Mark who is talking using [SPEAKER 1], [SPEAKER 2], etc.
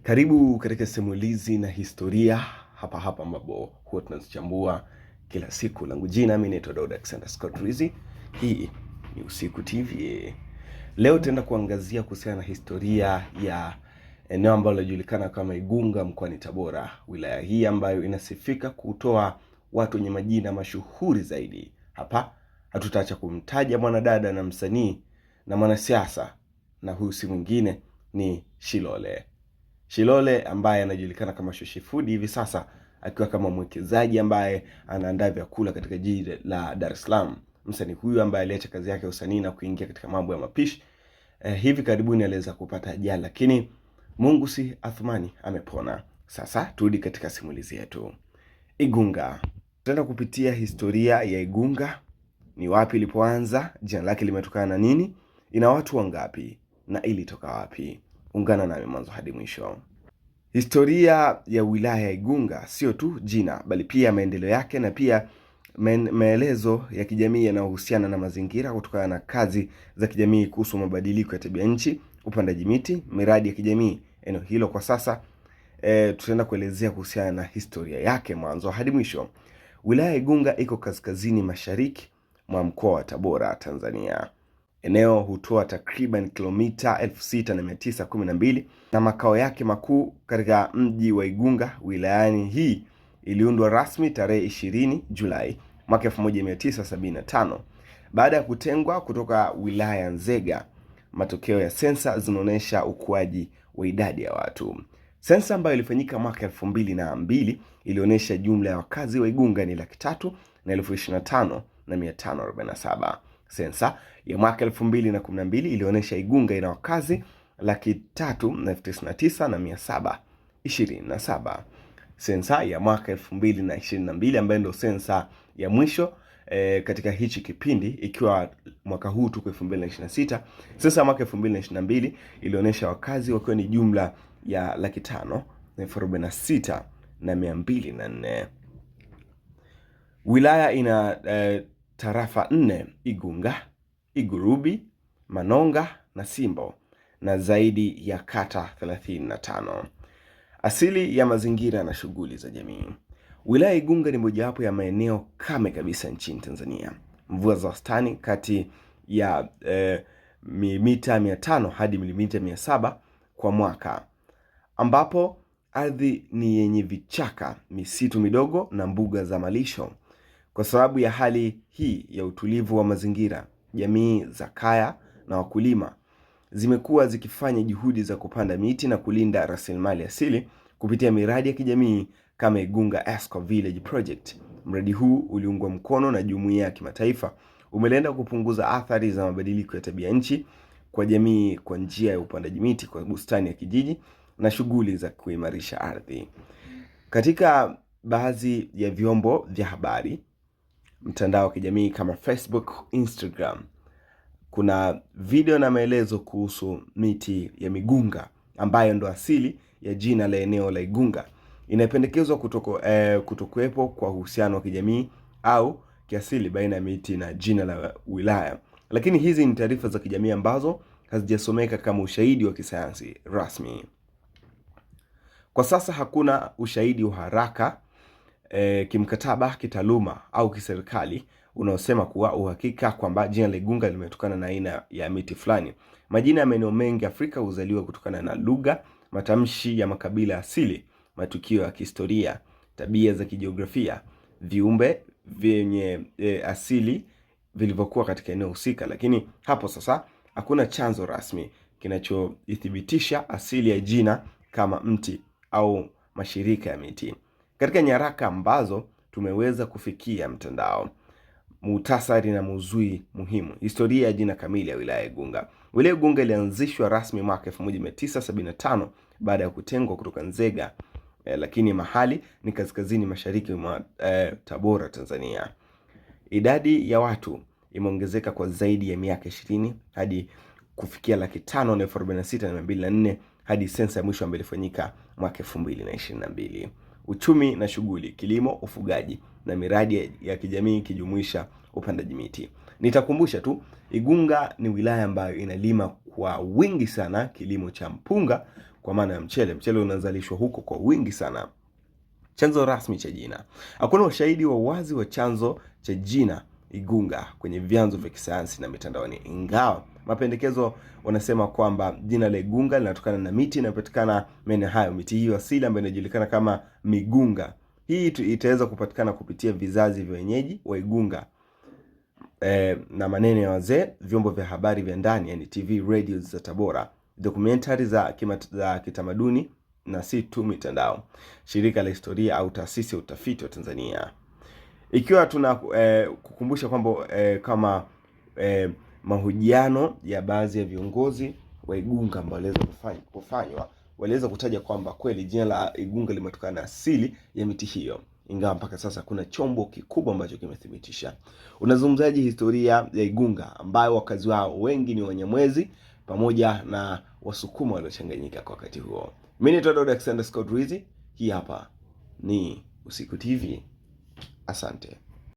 [SPEAKER 1] Karibu katika simulizi na historia hapa ambapo huwa tunazichambua kila siku. Langu jina mimi naitwa Daud Alexander Scott Rizzi. Hii ni Usiku TV. Leo tutaenda kuangazia kuhusiana na historia ya eneo ambalo linajulikana kama Igunga mkoani Tabora. Wilaya hii ambayo inasifika kutoa watu wenye majina mashuhuri zaidi. Hapa hatutaacha kumtaja mwanadada na msanii na mwanasiasa, na huyu si mwingine ni Shilole. Shilole ambaye anajulikana kama Shoshi Food hivi sasa akiwa kama mwekezaji ambaye anaandaa vyakula katika jiji la Dar es Salaam. Msanii huyu ambaye aliacha kazi yake ya usanii na kuingia katika mambo ya mapishi hivi karibuni aliweza kupata ajali, lakini Mungu si athumani, amepona. Sasa turudi katika simulizi yetu. Igunga. Tutaenda kupitia historia ya Igunga. Ni wapi ilipoanza, jina lake limetokana na nini, ina watu wangapi na ilitoka wapi? Ungana nami mwanzo hadi mwisho. Historia ya wilaya ya Igunga sio tu jina, bali pia maendeleo yake na pia maelezo ya kijamii yanayohusiana na mazingira kutokana na kazi za kijamii kuhusu mabadiliko ya tabia nchi, upandaji miti, miradi ya kijamii eneo hilo. Kwa sasa tutaenda kuelezea kuhusiana na historia yake mwanzo hadi mwisho. Wilaya ya Igunga iko kaskazini mashariki mwa mkoa wa Tabora, Tanzania. Eneo hutoa takriban kilomita 6912 na makao yake makuu katika mji wa Igunga. Wilayani hii iliundwa rasmi tarehe 20 Julai mwaka 1975 baada ya kutengwa kutoka wilaya Nzega. Matokeo ya sensa zinaonyesha ukuaji wa idadi ya watu. Sensa ambayo ilifanyika mwaka 2002 ilionyesha jumla ya wakazi wa Igunga ni 3,25,547. Sensa ya mwaka 2012 ilionyesha Igunga ina wakazi 3,99,727. Sensa ya mwaka 2022 ambayo ndio sensa ya mwisho katika hichi kipindi, ikiwa mwaka huu tuko 2026. Sensa ya mwaka 2022 ilionyesha wakazi wakiwa ni jumla ya 546,204. Wilaya ina tarafa 4: Igunga, Igurubi, Manonga na Simbo, na zaidi ya kata 35. Asili ya mazingira na shughuli za jamii. Wilaya Igunga ni mojawapo ya maeneo kame kabisa nchini Tanzania. Mvua za wastani kati ya milimita 500 hadi milimita 700 kwa mwaka, ambapo ardhi ni yenye vichaka, misitu midogo na mbuga za malisho. Kwa sababu ya hali hii ya utulivu wa mazingira, jamii za kaya na wakulima zimekuwa zikifanya juhudi za kupanda miti na kulinda rasilimali asili kupitia miradi ya kijamii kama Igunga Eco Village Project. Mradi huu uliungwa mkono na jumuiya ya kimataifa, umelenga kupunguza athari za mabadiliko ya tabia nchi kwa jamii kwa njia ya upandaji miti kwa bustani ya kijiji na shughuli za kuimarisha ardhi. Katika baadhi ya vyombo vya habari, mtandao wa kijamii kama Facebook, Instagram, kuna video na maelezo kuhusu miti ya migunga ambayo ndo asili ya jina la eneo la Igunga. Inapendekezwa kutokuwepo kwa uhusiano wa kijamii au kiasili baina ya miti na jina la wilaya, lakini hizi ni taarifa za kijamii ambazo hazijasomeka kama ushahidi wa kisayansi rasmi. Kwa sasa hakuna ushahidi wa haraka kimkataba, kitaaluma au kiserikali unaosema kuwa uhakika kwamba jina la Igunga limetokana na aina ya miti fulani. Majina ya maeneo mengi Afrika huzaliwa kutokana na lugha, matamshi ya makabila asili, matukio ya kihistoria, tabia za kijiografia, viumbe vyenye asili vilivyokuwa katika eneo husika. Lakini hapo sasa hakuna chanzo rasmi kinachoithibitisha asili ya jina kama mti au mashirika ya miti. Katika nyaraka ambazo tumeweza kufikia mtandao, muhtasari na maudhui muhimu. Historia ya jina kamili ya wilaya Igunga. Wilaya Igunga ilianzishwa rasmi mwaka 1975 baada ya kutengwa kutoka Nzega, lakini mahali ni kaskazini mashariki mwa Tabora, Tanzania. Idadi ya watu imeongezeka kwa zaidi ya miaka 20 hadi kufikia 546,204 hadi sensa ya mwisho ambayo ilifanyika mwaka 2022. Uchumi na shughuli: kilimo, ufugaji na miradi ya kijamii kijumuisha upandaji miti. Nitakumbusha tu, Igunga ni wilaya ambayo inalima kwa wingi sana kilimo cha mpunga kwa maana ya mchele. Mchele unazalishwa huko kwa wingi sana. Chanzo rasmi cha jina. Hakuna ushahidi wa wazi wa chanzo cha jina Igunga kwenye vyanzo vya kisayansi na mitandaoni, ingawa mapendekezo wanasema kwamba jina la Igunga linatokana na miti inayopatikana maeneo hayo. Miti hiyo asili ambayo inajulikana kama migunga. Hii itaweza kupatikana kupitia vizazi vya wenyeji wa Igunga na maneno ya wazee, vyombo vya habari vya ndani, yani TV, radio za Tabora, documentary za kitamaduni, na si tu mitandao, shirika la historia au taasisi ya utafiti wa Tanzania. Ikiwa tuna kukumbusha kwamba kama mahojiano ya baadhi ya viongozi wa Igunga ambao waliweza kufanywa, waliweza kutaja kwamba kweli jina la Igunga limetokana na asili ya miti hiyo, ingawa mpaka sasa kuna chombo kikubwa ambacho kimethibitisha. Unazungumzaji historia ya Igunga ambayo wakazi wao wengi ni Wanyamwezi pamoja na Wasukuma waliochanganyika kwa wakati huo. Mimi ni Daud Alexander Scott Rizzi. Hii hapa ni Usiku TV. Asante.